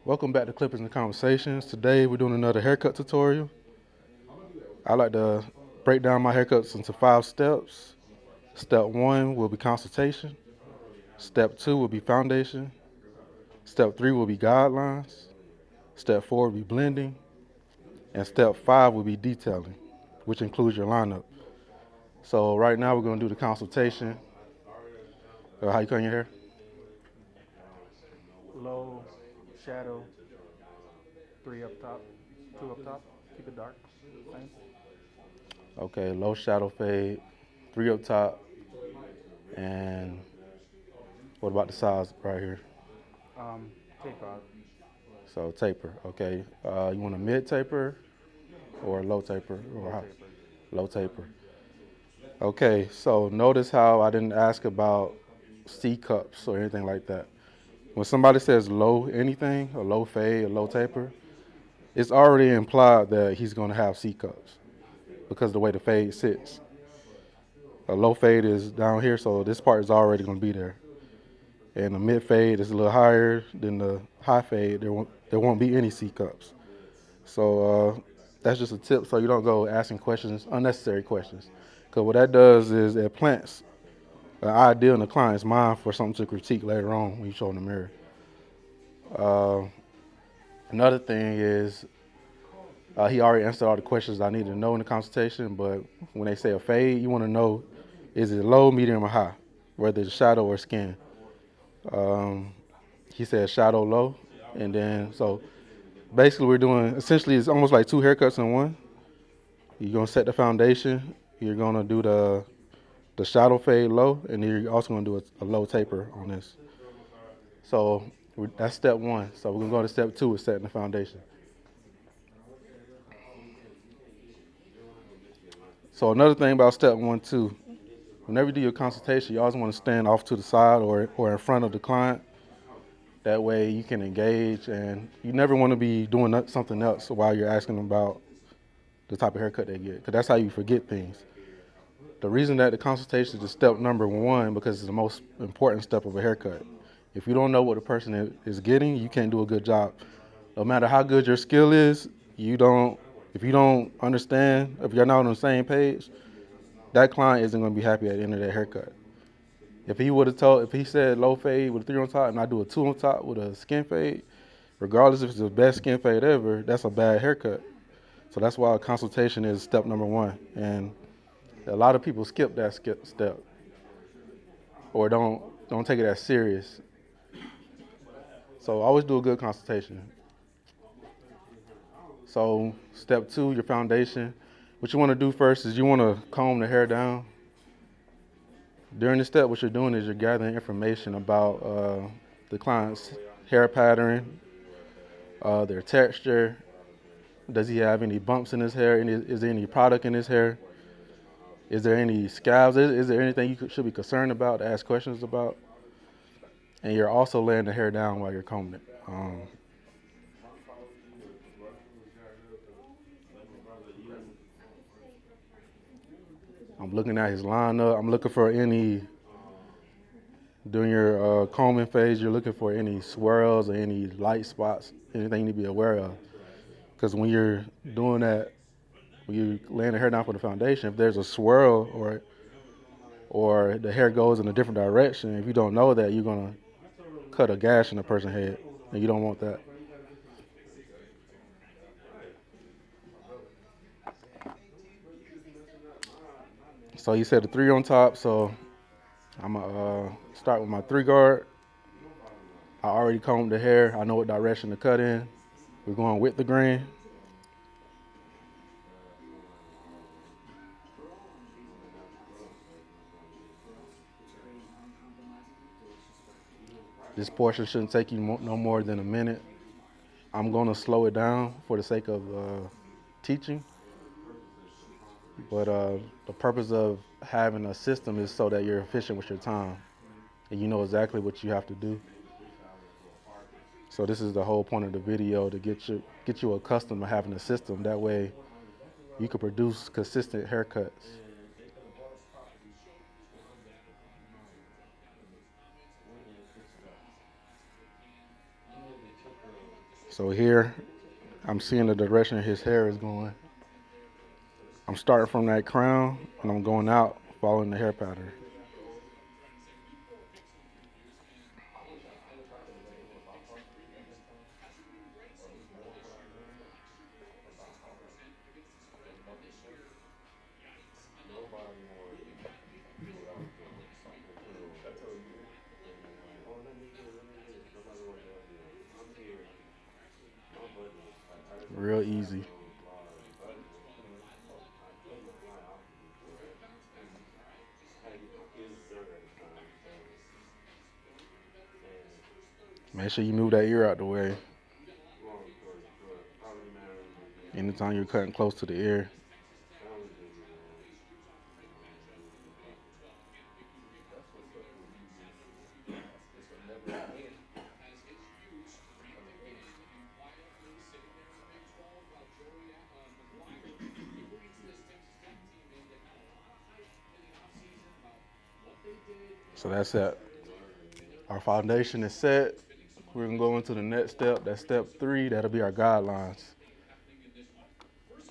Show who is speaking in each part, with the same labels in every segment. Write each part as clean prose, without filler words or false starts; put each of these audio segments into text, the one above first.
Speaker 1: Welcome back to Clippers and Conversations. Today we're doing another haircut tutorial. I like to break down my haircuts into 5 steps. Step 1 will be consultation. Step 2 will be foundation. Step 3 will be guidelines. Step 4 will be blending. And step 5 will be detailing, which includes your lineup. So right now we're going to do the consultation. How you cutting your hair?
Speaker 2: Low, shadow, three up top, two up top. Keep it dark. Same.
Speaker 1: Okay, low shadow fade, 3 up top, and what about the size right here?
Speaker 2: Tape out.
Speaker 1: So taper, okay. You want a mid taper or a low taper or
Speaker 2: Low
Speaker 1: how?
Speaker 2: taper.
Speaker 1: Low taper. Okay, so notice how I didn't ask about C cups or anything like that. When somebody says low anything, a low fade, a low taper, it's already implied that he's going to have C cups because the way the fade sits. A low fade is down here, so this part is already going to be there. And the mid fade is a little higher than the high fade. There won't be any C cups. So that's just a tip so you don't go asking questions, unnecessary questions. Because what that does is it plants an idea in the client's mind for something to critique later on when you show in the mirror. Uh, Another thing is he already answered all the questions I need to know in the consultation, but when they say a fade, you want to know is it low, medium, or high, whether it's shadow or skin. Um, he said shadow low, and then so basically we're doing essentially it's almost like 2 haircuts in one. You're gonna set the foundation. You're gonna do the shadow fade low, and then you're also gonna do a low taper on this. So that's step 1. So we're gonna go to step 2 with setting the foundation. So another thing about step 1 too, whenever you do your consultation, you always want to stand off to the side or in front of the client. That way you can engage, and you never want to be doing something else while you're asking them about the type of haircut they get, because that's how you forget things. The reason that the consultation is step number 1 because it's the most important step of a haircut. If you don't know what the person is getting, you can't do a good job. No matter how good your skill is, you don't. If you don't understand, if you're not on the same page, that client isn't going to be happy at the end of that haircut. If he said low fade with a 3 on top and I do a 2 on top with a skin fade, regardless if it's the best skin fade ever, that's a bad haircut. So that's why a consultation is step number 1. And a lot of people skip that step or don't take it as serious. So always do a good consultation. So step 2, your foundation. What you want to do first is you want to comb the hair down. During this step, what you're doing is you're gathering information about the client's hair pattern, their texture. Does he have any bumps in his hair? Is there any product in his hair? Is there any scabs? Is there anything you should be concerned about, to ask questions about? And you're also laying the hair down while you're combing it. I'm looking at his lineup. I'm looking for any, during your combing phase, you're looking for any swirls or any light spots, anything you need to be aware of. Because when you're doing that, when you're laying the hair down for the foundation, if there's a swirl or the hair goes in a different direction, if you don't know that, you're gonna cut a gash in a person's head, and you don't want that. So you said the 3 on top, so I'm gonna start with my 3 guard. I already combed the hair. I know what direction to cut in. We're going with the grain. This portion shouldn't take you no more than a minute. I'm gonna slow it down for the sake of teaching, but the purpose of having a system is so that you're efficient with your time and you know exactly what you have to do. So this is the whole point of the video, to get you accustomed to having a system. That way you can produce consistent haircuts. So here, I'm seeing the direction his hair is going. I'm starting from that crown and I'm going out following the hair pattern. Real easy. Make sure you move that ear out the way. Anytime you're cutting close to the ear. So that's it. Our foundation is set. We're gonna go into the next step. That's step 3. That'll be our guidelines.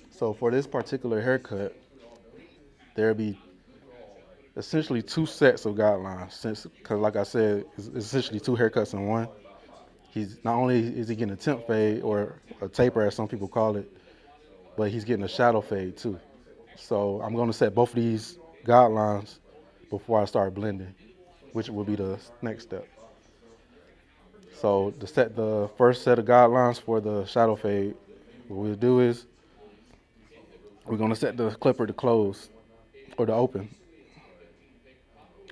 Speaker 1: So for this particular haircut, there'll be essentially 2 sets of guidelines. Since, because like I said, it's essentially 2 haircuts in one. He's not only is he getting a temp fade or a taper, as some people call it, but he's getting a shadow fade too. So I'm gonna set both of these guidelines before I start blending, which will be the next step. So to set the first set of guidelines for the shadow fade, what we'll do is we're gonna set the clipper to close or to open.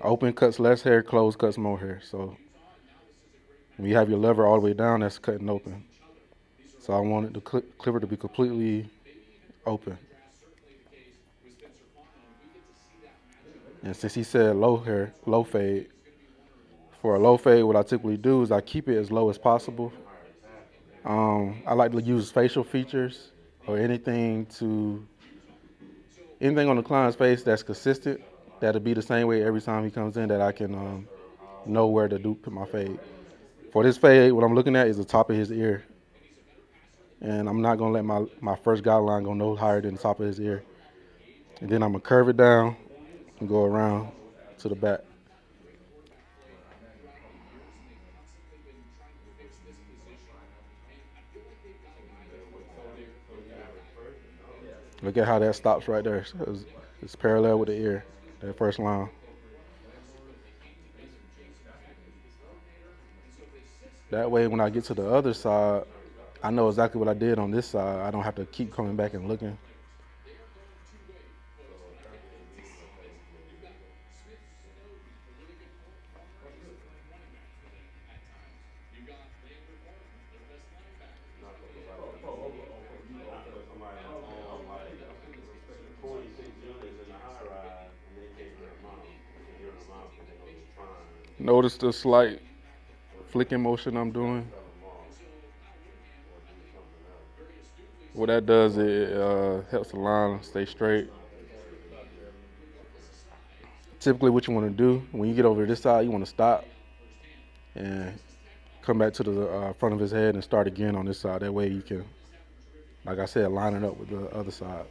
Speaker 1: Open cuts less hair, close cuts more hair. So when you have your lever all the way down, that's cutting open. So I wanted the clipper to be completely open. And since he said low hair, low fade, for a low fade, what I typically do is I keep it as low as possible. I like to use facial features or anything on the client's face that's consistent. That'll be the same way every time he comes in that I can know where to put my fade. For this fade, what I'm looking at is the top of his ear. And I'm not gonna let my first guideline go no higher than the top of his ear. And then I'm gonna curve it down and go around to the back. Look at how that stops right there. It's parallel with the ear, that first line. That way, when I get to the other side, I know exactly what I did on this side. I don't have to keep coming back and looking. Notice the slight flicking motion I'm doing. What that does, it helps the line stay straight. Typically, what you want to do when you get over this side, you want to stop and come back to the front of his head and start again on this side. That way you can, like I said, line it up with the other side.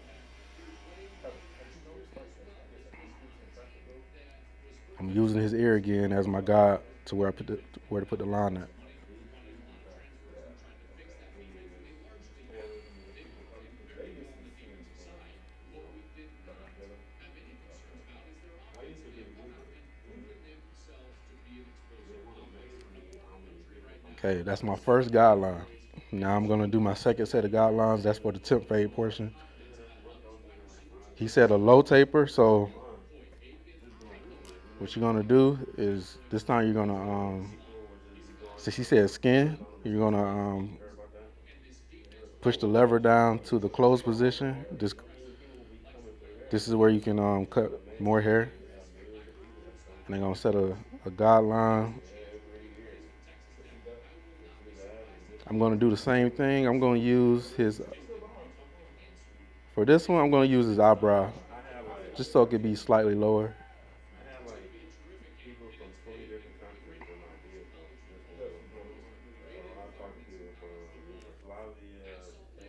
Speaker 1: I'm using his ear again as my guide to where to put the line at. Okay, that's my first guideline. Now I'm gonna do my second set of guidelines. That's for the temp fade portion. He said a low taper, so what you're gonna do is this time you're gonna since he said skin, you're gonna push the lever down to the closed position. This is where you can cut more hair. And they're gonna set a guideline. I'm gonna do the same thing. I'm gonna use for this one. I'm gonna use his eyebrow, just so it could be slightly lower.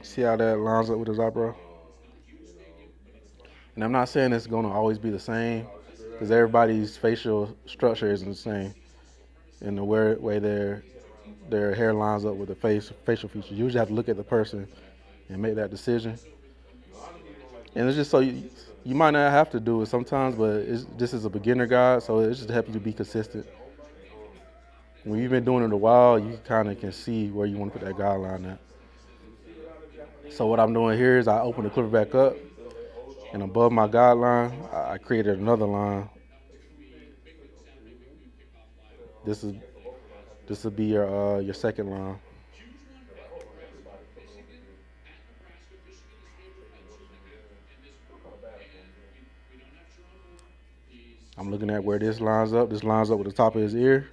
Speaker 1: See how that lines up with his eyebrow? And I'm not saying it's gonna always be the same, because everybody's facial structure isn't the same in the way their hair lines up with the facial features. You usually have to look at the person and make that decision. And it's just so you might not have to do it sometimes, but this is a beginner guide, so it's just to help you to be consistent. When you've been doing it a while, you kind of can see where you want to put that guideline at. So what I'm doing here is I open the clipper back up, and above my guideline, I created another line. This is this will be your second line. I'm looking at where this lines up. This lines up with the top of his ear.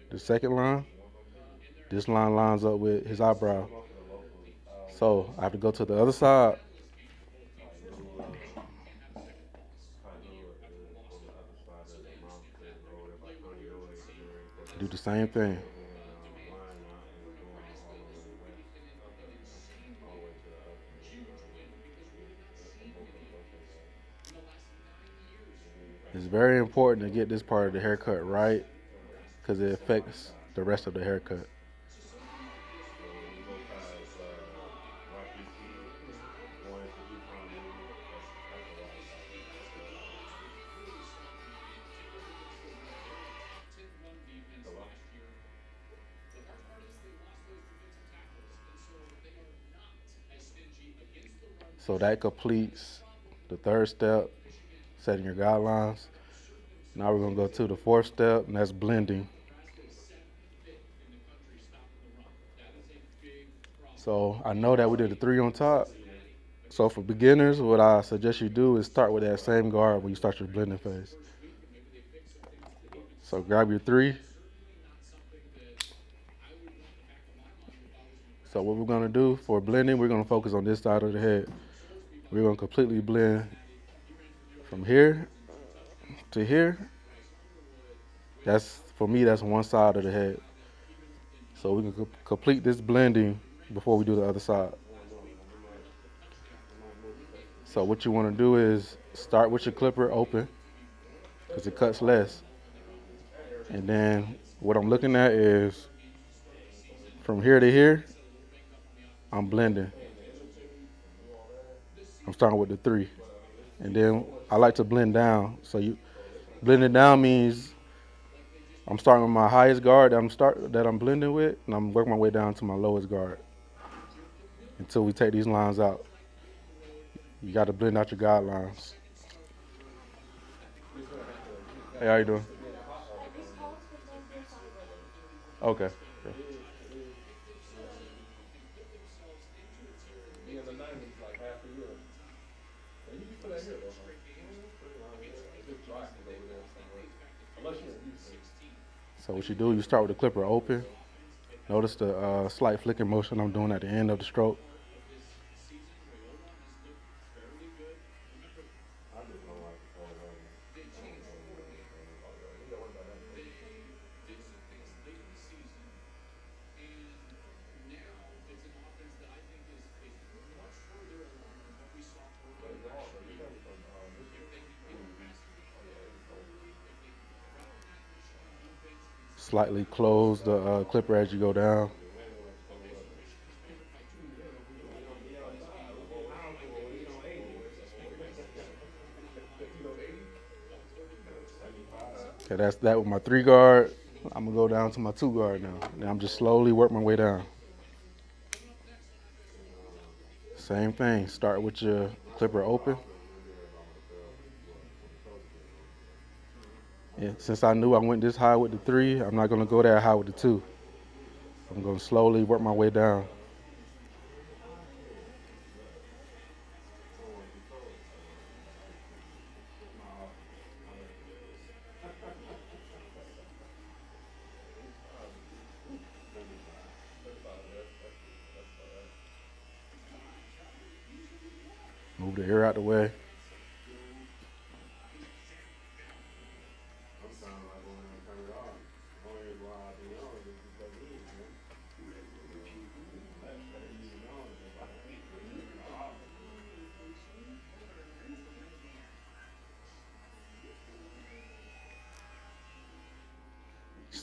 Speaker 1: The second line. This line lines up with his eyebrow. So I have to go to the other side. Do the same thing. It's very important to get this part of the haircut right because it affects the rest of the haircut. So that completes the third step, setting your guidelines. Now we're going to go to the fourth step, and that's blending. So I know that we did the three on top. So for beginners, what I suggest you do is start with that same guard when you start your blending phase. So grab your three. So what we're going to do for blending, we're going to focus on this side of the head. We're going to completely blend from here to here. For me, that's one side of the head. So we can complete this blending before we do the other side. So what you want to do is start with your clipper open because it cuts less. And then what I'm looking at is from here to here, I'm blending. I'm starting with the three. And then I like to blend down. So you blending down means I'm starting with my highest guard that I'm blending with, and I'm working my way down to my lowest guard until we take these lines out. You got to blend out your guidelines. Hey, how you doing? Okay. So what you do, you start with the clipper open. Notice the slight flicking motion I'm doing at the end of the stroke. Slightly close the clipper as you go down. Okay, that's that with my three guard. I'm gonna go down to my two guard now. Now I'm just slowly work my way down. Same thing. Start with your clipper open. And since I knew I went this high with the three, I'm not gonna go that high with the two. I'm gonna slowly work my way down. Move the hair out the way.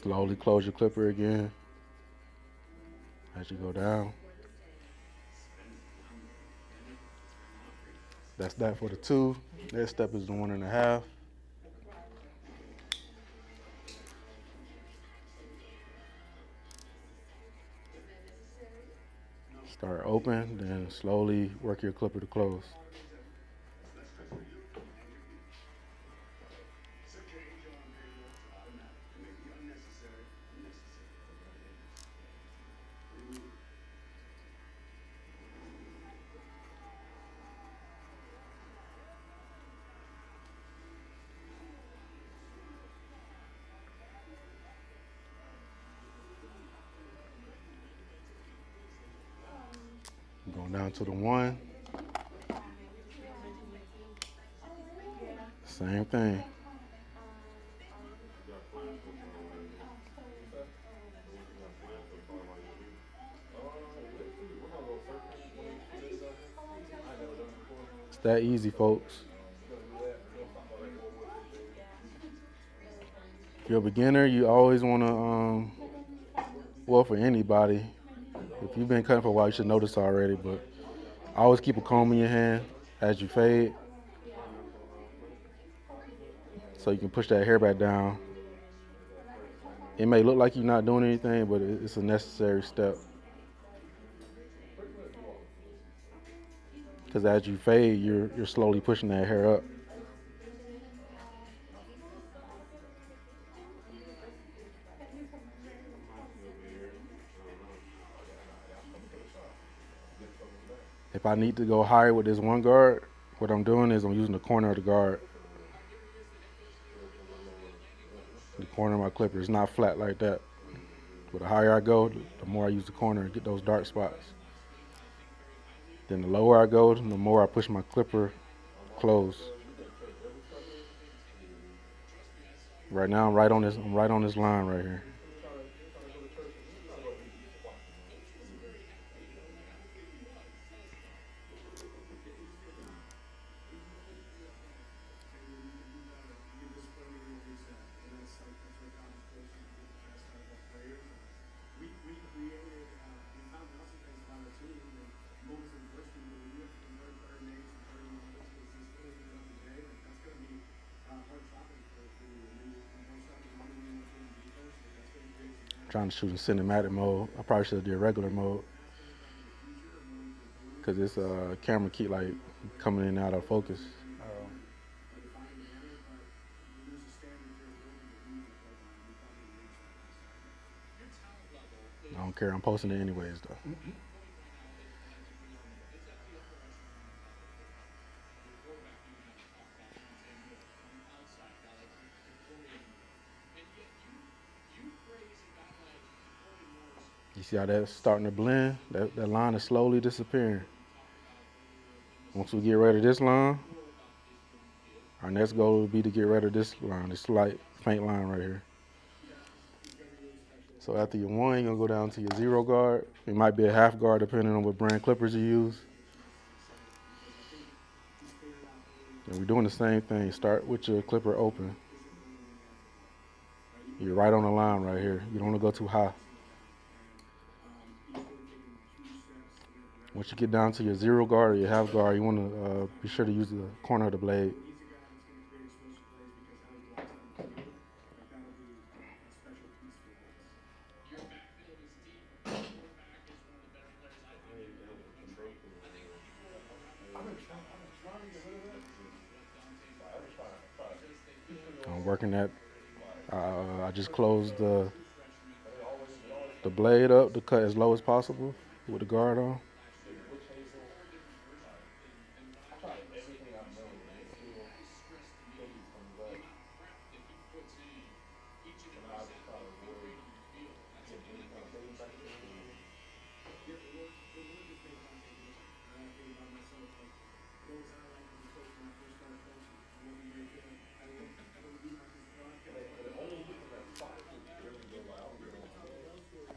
Speaker 1: Slowly close your clipper again as you go down. That's that for the 2. Next step is the 1.5. Start open, then slowly work your clipper to close. Going down to the 1. Same thing. It's that easy, folks. If you're a beginner, you always want to, well, for anybody, if you've been cutting for a while, you should know this already, but always keep a comb in your hand as you fade so you can push that hair back down. It may look like you're not doing anything, but it's a necessary step. Because as you fade, you're slowly pushing that hair up. If I need to go higher with this one guard, what I'm doing is I'm using the corner of the guard. The corner of my clipper is not flat like that. But the higher I go, the more I use the corner to get those dark spots. Then the lower I go, the more I push my clipper close. Right now, I'm right on this line right here. Trying to shoot in cinematic mode. I probably should have did regular mode because this camera keep like coming in and out of focus.
Speaker 2: Oh.
Speaker 1: I don't care. I'm posting it anyways though. You see how that's starting to blend? That line is slowly disappearing. Once we get rid of this line, our next goal will be to get rid of this line, this slight faint line right here. So after your 1, you're gonna go down to your 0 guard. It might be a half guard depending on what brand clippers you use. And we're doing the same thing. Start with your clipper open. You're right on the line right here. You don't want to go too high. Once you get down to your 0 guard or your half guard, you want to be sure to use the corner of the blade. I'm working that. I just closed the blade up to cut as low as possible with the guard on.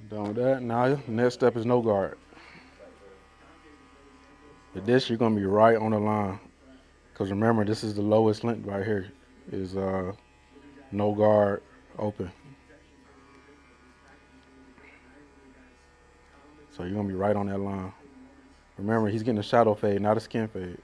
Speaker 1: Done with that. Now, next step is no guard. With this, you're gonna be right on the line. Cause remember, this is the lowest length right here. Is no guard open. So you're gonna be right on that line. Remember, he's getting a shadow fade, not a skin fade.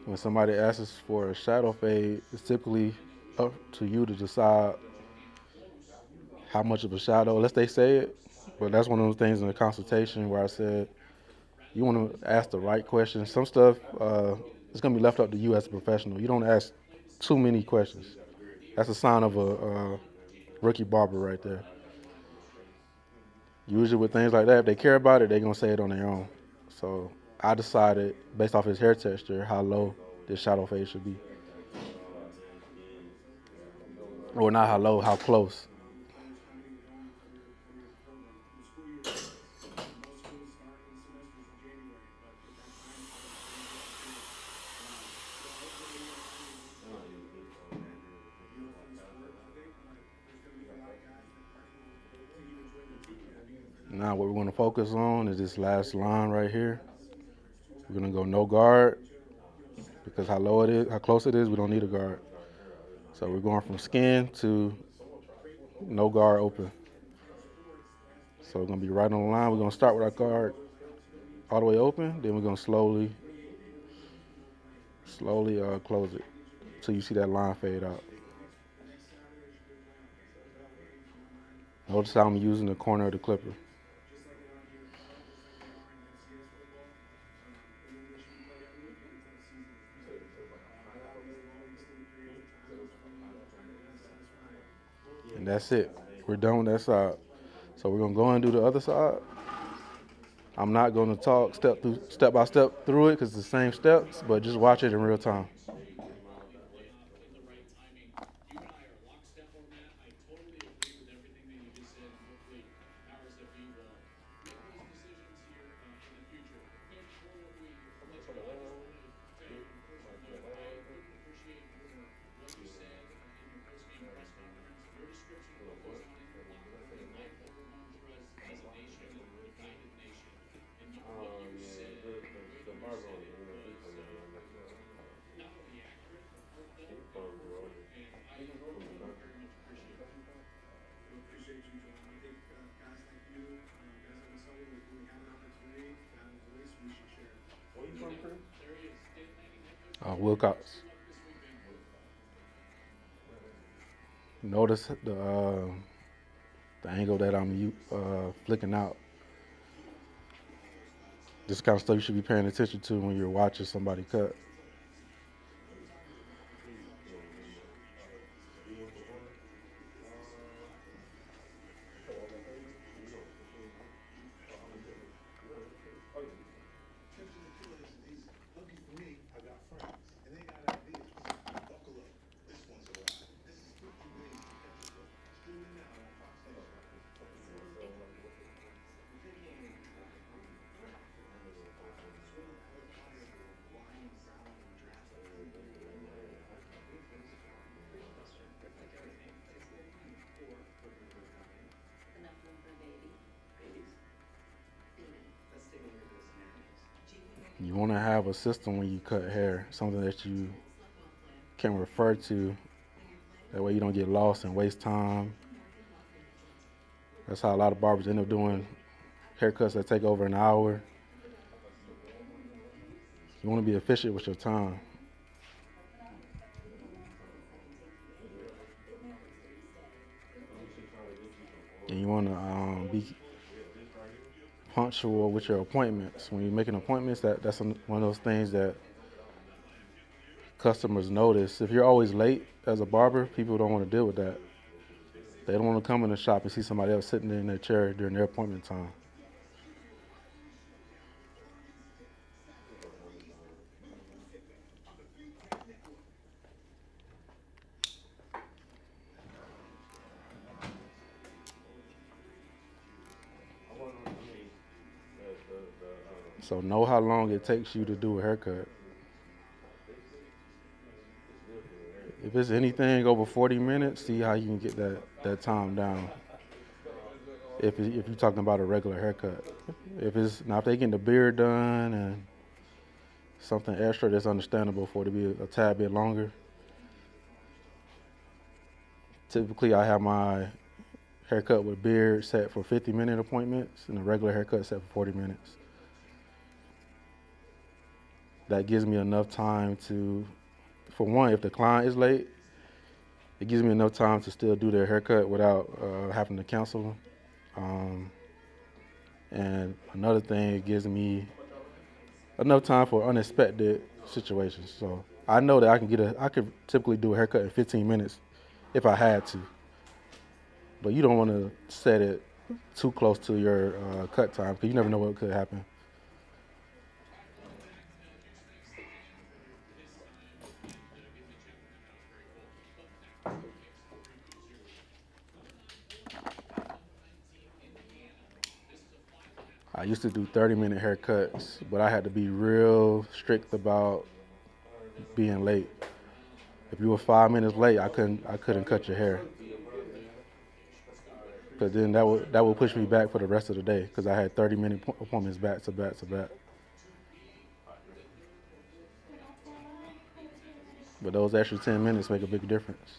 Speaker 1: When somebody asks for a shadow fade, it's typically up to you to decide how much of a shadow. Let's they say it, but that's one of those things in the consultation where I said you want to ask the right questions. Some stuff it's gonna be left up to you as a professional. You don't ask too many questions. That's a sign of a rookie barber right there. Usually with things like that, if they care about it, they're gonna say it on their own. So I decided based off his hair texture how low this shadow fade should be, or not how low, how close. Now what we're gonna focus on is this last line right here. We're gonna go no guard because how low it is, how close it is, we don't need a guard. So we're going from skin to no guard open. So we're gonna be right on the line. We're gonna start with our guard all the way open. Then we're gonna slowly close it till you see that line fade out. Notice how I'm using the corner of the clipper. And that's it. We're done with that side. So we're gonna go and do the other side. I'm not gonna talk step by step through it because it's the same steps, but just watch it in real time. Wilcox. Notice the angle that I'm flicking out. This kind of stuff you should be paying attention to when you're watching somebody cut. You want to have a system when you cut hair, something that you can refer to. That way you don't get lost and waste time. That's how a lot of barbers end up doing haircuts that take over an hour. You want to be efficient with your time. And you want to be punctual with your appointments. When you're making appointments, that's one of those things that customers notice. If you're always late as a barber, people don't want to deal with that. They don't want to come in the shop and see somebody else sitting in their chair during their appointment time. So know how long it takes you to do a haircut. If it's anything over 40 minutes, see how you can get that time down. If you're talking about a regular haircut, if it's now if they getting the beard done and something extra that's understandable for it to be a tad bit longer. Typically, I have my haircut with beard set for 50-minute appointments and a regular haircut set for 40 minutes. That gives me enough time to, for one, if the client is late, it gives me enough time to still do their haircut without having to cancel them. Um, and another thing, it gives me enough time for unexpected situations. So I know that I could typically do a haircut in 15 minutes if I had to. But you don't want to set it too close to your cut time because you never know what could happen. I used to do 30-minute haircuts, but I had to be real strict about being late. If you were 5 minutes late, I couldn't cut your hair. Because then that would push me back for the rest of the day because I had 30-minute appointments back to back to back. But those extra 10 minutes make a big difference.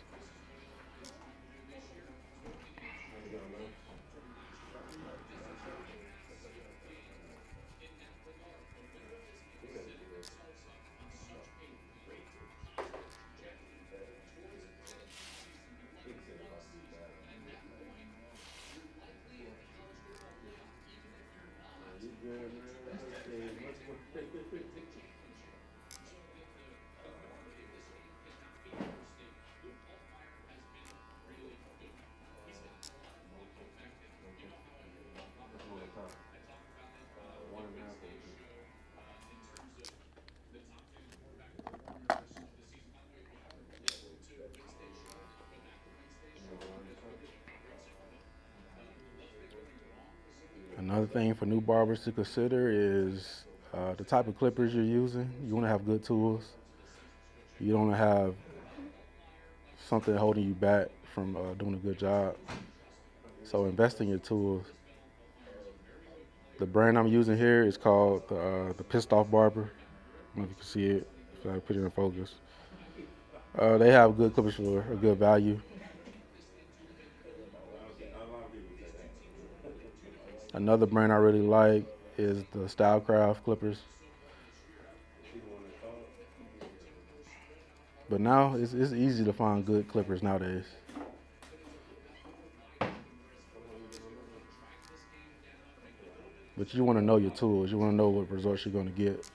Speaker 1: Another thing for new barbers to consider is the type of clippers you're using. You want to have good tools. You don't want to have something holding you back from doing a good job. So invest in your tools. The brand I'm using here is called the Pissed Off Barber. I don't know if you can see it. If I put it in focus, they have good clippers for a good value. Another brand I really like is the Stylecraft clippers. But now it's easy to find good clippers nowadays. But you want to know your tools. You want to know what results you're going to get.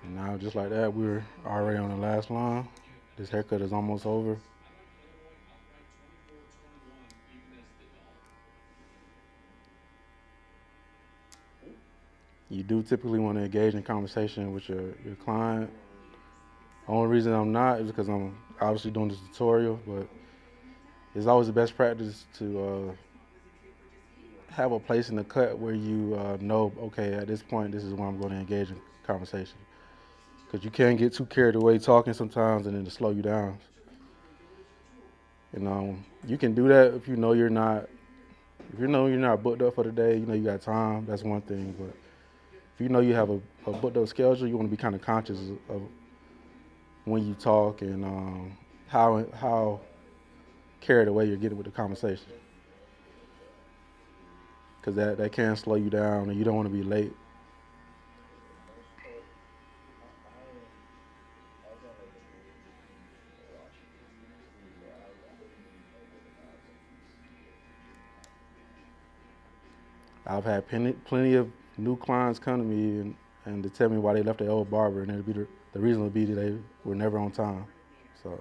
Speaker 1: And now, just like that, we're already on the last line. This haircut is almost over. You do typically want to engage in conversation with your client. The only reason I'm not is because I'm obviously doing this tutorial, but it's always the best practice to have a place in the cut where you know, okay, at this point, this is when I'm going to engage in conversation. Because you can get too carried away talking sometimes, and then to slow you down. You can do that if you know you're not. If you know you're not booked up for the day, you know you got time. That's one thing. But if you know you have a booked up schedule, you want to be kind of conscious of when you talk and how carried away you're getting with the conversation. Because that can slow you down, and you don't want to be late. I've had plenty of new clients come to me and to tell me why they left their old barber, and it'll be the reason would be that they were never on time. So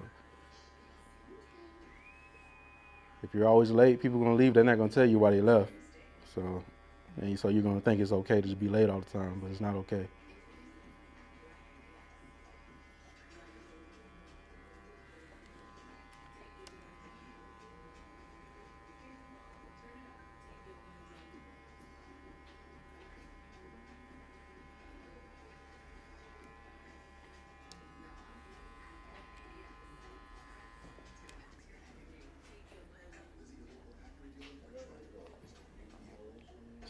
Speaker 1: if you're always late, people are gonna leave. They're not gonna tell you why they left. So so you're gonna think it's okay to just be late all the time, but it's not okay.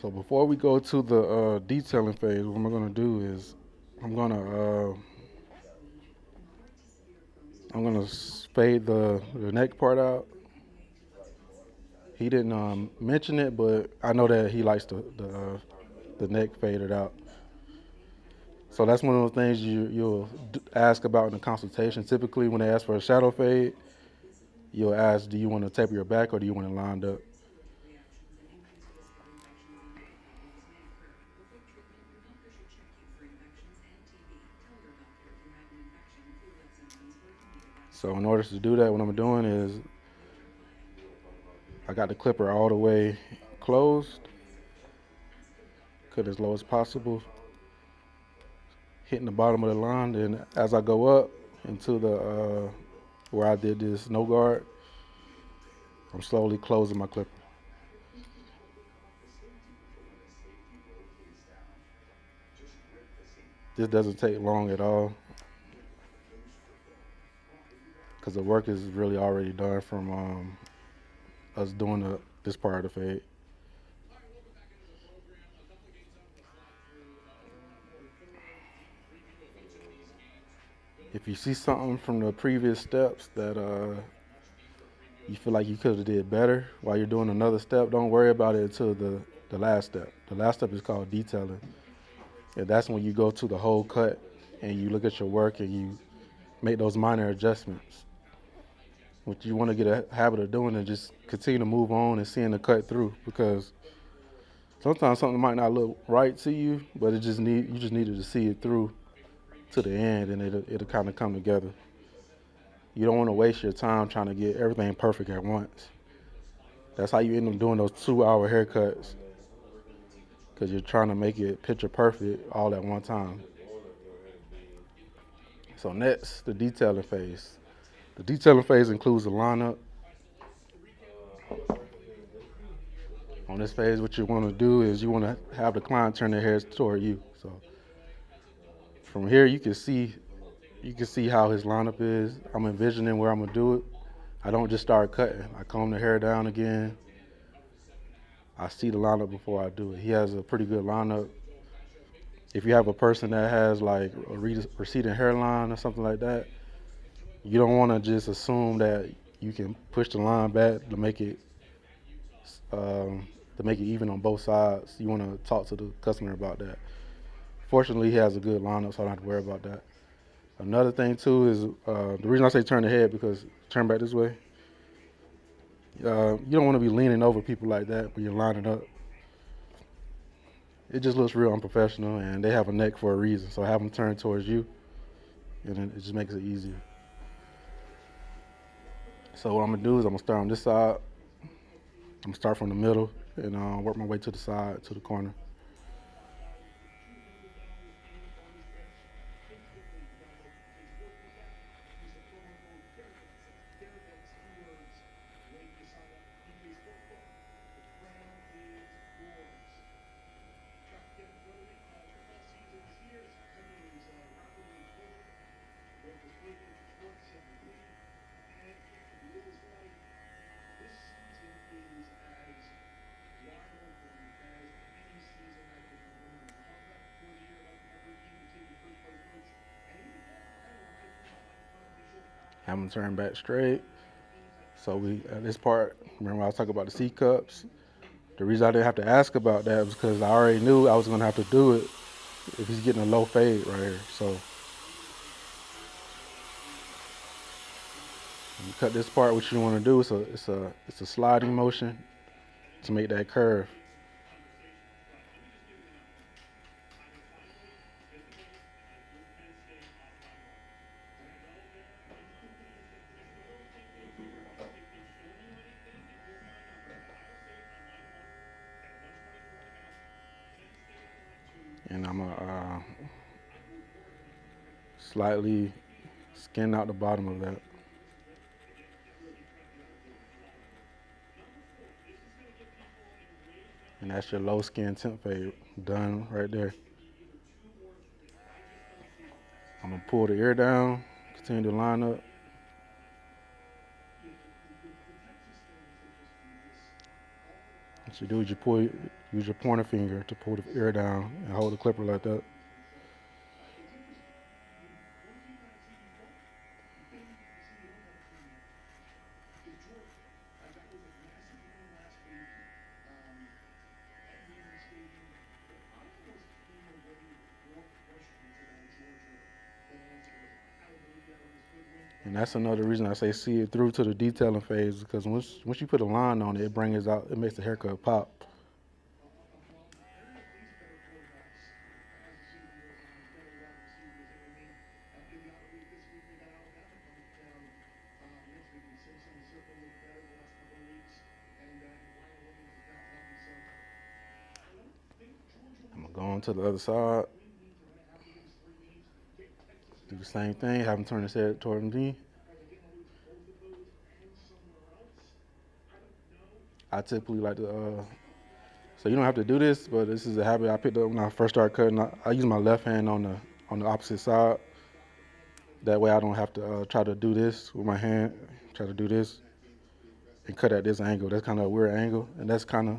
Speaker 1: So before we go to the detailing phase, what I'm gonna do is I'm gonna uh, I'm gonna fade the neck part out. He didn't mention it, but I know that he likes the neck faded out. So that's one of those things you'll ask about in a consultation. Typically, when they ask for a shadow fade, you'll ask, do you want to taper your back or do you want it lined up? So in order to do that, what I'm doing is I got the clipper all the way closed, cut as low as possible, hitting the bottom of the line. Then as I go up into the where I did this no guard, I'm slowly closing my clipper. This doesn't take long at all because the work is really already done from us doing this part of the fade. If you see something from the previous steps that you feel like you could have did better while you're doing another step, don't worry about it until the last step. The last step is called detailing. And that's when you go to the whole cut and you look at your work and you make those minor adjustments. What you want to get a habit of doing is just continue to move on and seeing the cut through because sometimes something might not look right to you, but you just needed to see it through to the end and it'll kind of come together. You don't want to waste your time trying to get everything perfect at once. That's how you end up doing those 2 hour haircuts because you're trying to make it picture perfect all at one time. So next, the detailing phase. The detailing phase includes the lineup. On this phase, what you want to do is you want to have the client turn their heads toward you. So from here, you can see how his lineup is. I'm envisioning where I'm gonna do it. I don't just start cutting. I comb the hair down again. I see the lineup before I do it. He has a pretty good lineup. If you have a person that has like a receding hairline or something like that, you don't want to just assume that you can push the line back um, to make it even on both sides. You want to talk to the customer about that. Fortunately, he has a good lineup, so I don't have to worry about that. Another thing too is the reason I say turn the head because turn back this way. You don't want to be leaning over people like that when you're lining up. It just looks real unprofessional, and they have a neck for a reason. So have them turn towards you, and then it just makes it easier. So what I'm gonna do is I'm gonna start on this side. I'm gonna start from the middle and work my way to the side, to the corner. Have them turn back straight. So we at this part, remember I was talking about the C cups. The reason I didn't have to ask about that was because I already knew I was gonna have to do it if he's getting a low fade right here. So when you cut this part, what you want to do is it's a sliding motion to make that curve. And I'm gonna slightly skin out the bottom of that. And that's your low skin temp fade done right there. I'm gonna pull the ear down, continue to line up. What you do is use your pointer finger to pull the ear down and hold the clipper like that. And that's another reason I say see it through to the detailing phase because once you put a line on it, it brings out, it makes the haircut pop. I'm gonna go on to the other side, do the same thing, have him turn his head toward me. I typically like to, so you don't have to do this, but this is a habit I picked up when I first started cutting. I use my left hand on the opposite side. That way I don't have to try to do this with my hand, try to do this and cut at this angle. That's kind of a weird angle, and that's kind of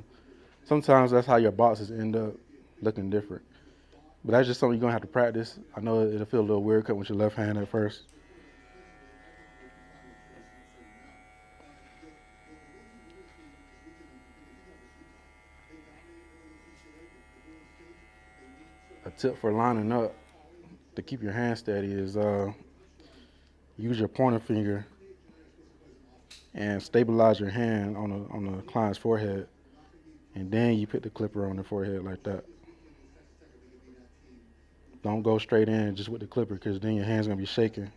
Speaker 1: sometimes that's how your boxes end up looking different. But that's just something you're gonna have to practice. I know it'll feel a little weird cutting with your left hand at first. A tip for lining up to keep your hand steady is use your pointer finger and stabilize your hand on the client's forehead, and then you put the clipper on the forehead like that. Don't go straight in just with the clipper because then your hand's gonna be shaking.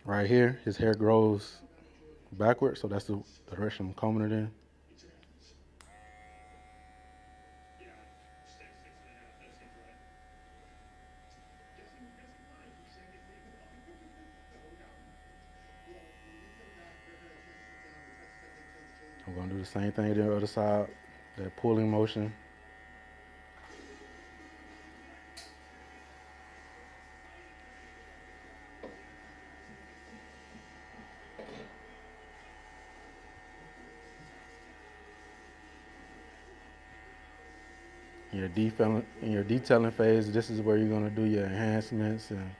Speaker 1: Right here, his hair grows backwards, so that's the direction I'm combing it in. I'm gonna do the same thing to the other side, that pulling motion. In your detailing phase, this is where you're gonna do your enhancements and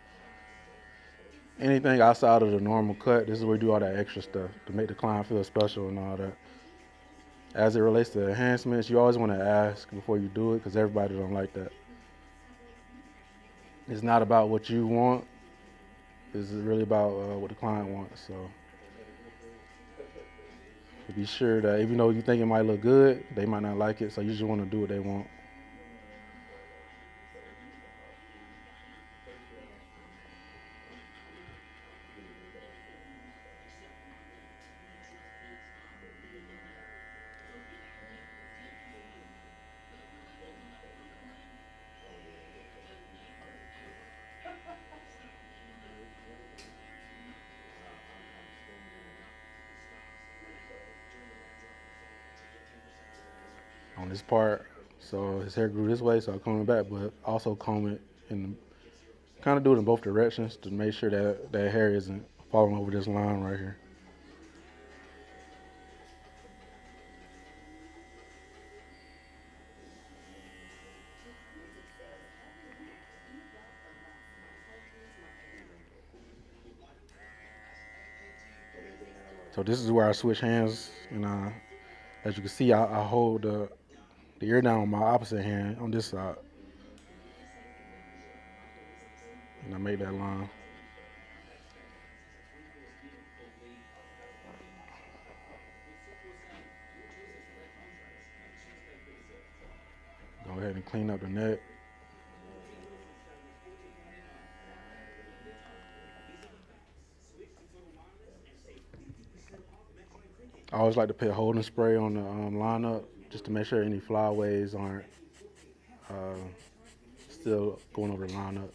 Speaker 1: anything outside of the normal cut. This is where you do all that extra stuff to make the client feel special and all that. As it relates to enhancements, you always want to ask before you do it because everybody don't like that. It's not about what you want. It's really about what the client wants. So be sure that even though you think it might look good, they might not like it. So you just want to do what they want. On this part, so his hair grew this way, so I comb it back, but also comb it in kind of do it in both directions to make sure that that hair isn't falling over this line right here. So this is where I switch hands, and as you can see, I hold the ear down with my opposite hand on this side, and I make that line. Go ahead and clean up the neck. I always like to put holding spray on the lineup just to make sure any flyaways aren't uh, still going over the lineup.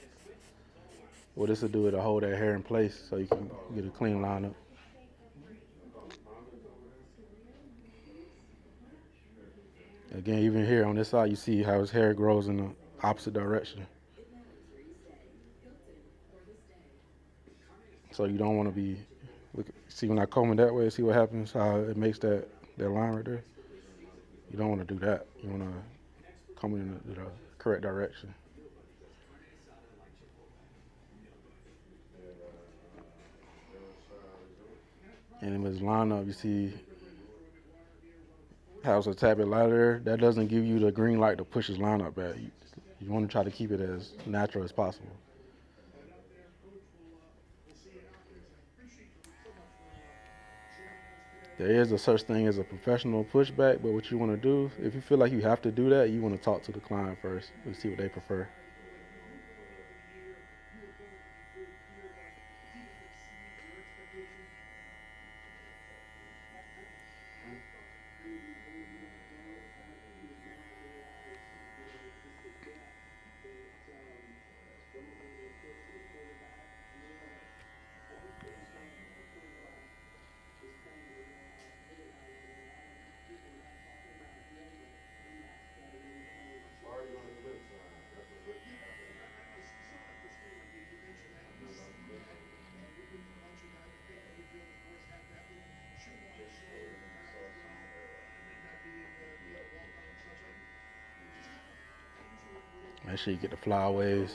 Speaker 1: What this will do is hold that hair in place so you can get a clean lineup. Again, even here on this side, you see how his hair grows in the opposite direction. So you don't want to be, look, see when I comb it that way, see what happens, how it makes that line right there. You don't want to do that. You want to comb it in the correct direction. And in his lineup, you see how it's a tad bit lighter. That doesn't give you the green light to push his lineup back. You want to try to keep it as natural as possible. There is a such thing as a professional pushback, but what you want to do, if you feel like you have to do that, you want to talk to the client first and see what they prefer. Make sure you get the flyaways.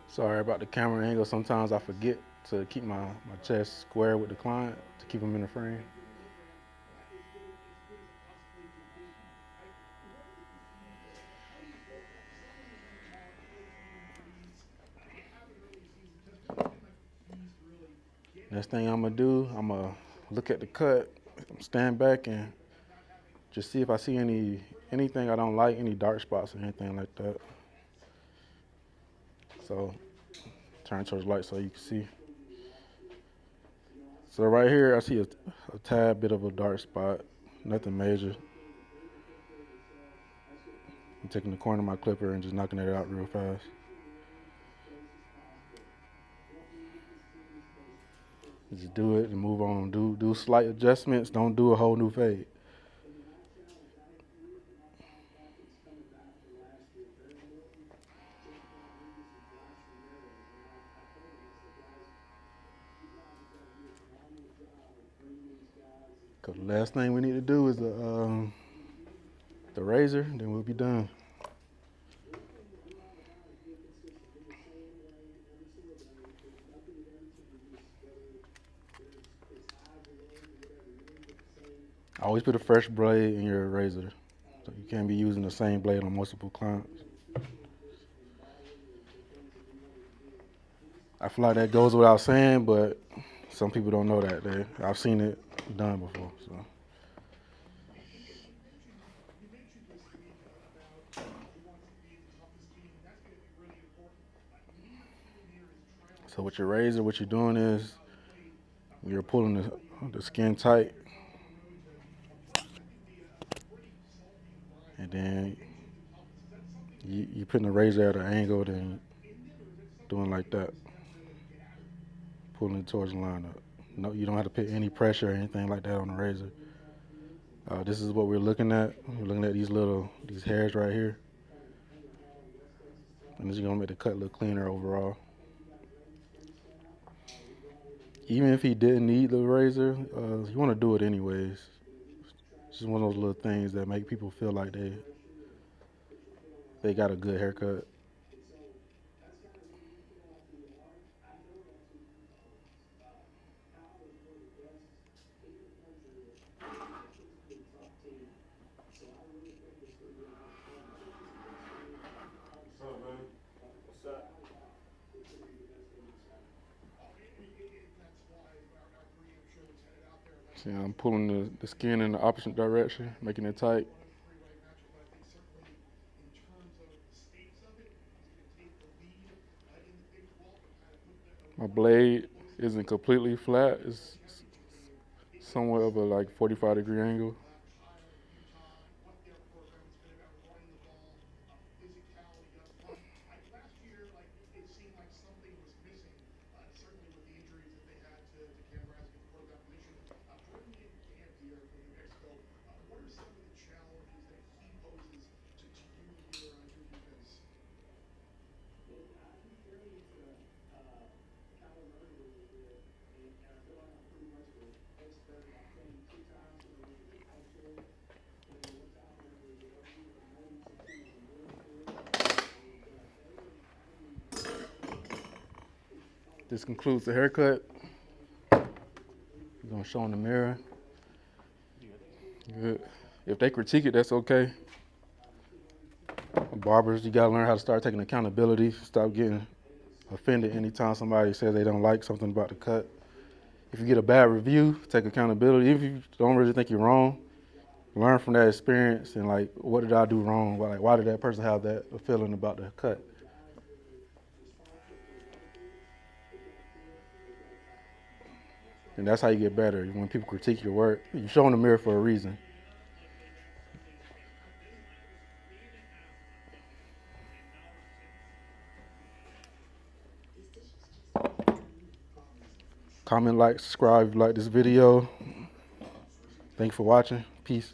Speaker 1: Sorry about the camera angle. Sometimes I forget to keep my chest square with the client to keep them in the frame. Next thing I'm gonna do, I'm gonna look at the cut, stand back, and just see if I see anything I don't like, any dark spots or anything like that. So turn towards the light so you can see. So right here, I see a tad bit of a dark spot, nothing major. I'm taking the corner of my clipper and just knocking it out real fast. Just do it and move on. Do slight adjustments. Don't do a whole new fade. Cause the last thing we need to do is the razor, then we'll be done. Always put a fresh blade in your razor. So you can't be using the same blade on multiple clients. I feel like that goes without saying, but some people don't know that. I've seen it done before. So with your razor, what you're doing is You're pulling the skin tight, and then you putting the razor at an angle, then doing like that, pulling it towards the line up. No, you don't have to put any pressure or anything like that on the razor. This is what we're looking at. We're looking at these hairs right here, and this is gonna make the cut look cleaner overall. Even if he didn't need the razor, you want to do it anyways. It's just one of those little things that make people feel like they got a good haircut. See, I'm pulling the skin in the opposite direction, making it tight. My blade isn't completely flat. It's somewhat of a like 45-degree angle. This concludes the haircut. We're gonna show in the mirror. Good. If they critique it, that's okay. Barbers, you gotta learn how to start taking accountability. Stop getting offended anytime somebody says they don't like something about the cut. If you get a bad review, take accountability. Even if you don't really think you're wrong, learn from that experience and like, what did I do wrong? Why did that person have that feeling about the cut? And that's how you get better. When people critique your work, you show in the mirror for a reason. Comment, like, subscribe if you like this video. Thank you for watching. Peace.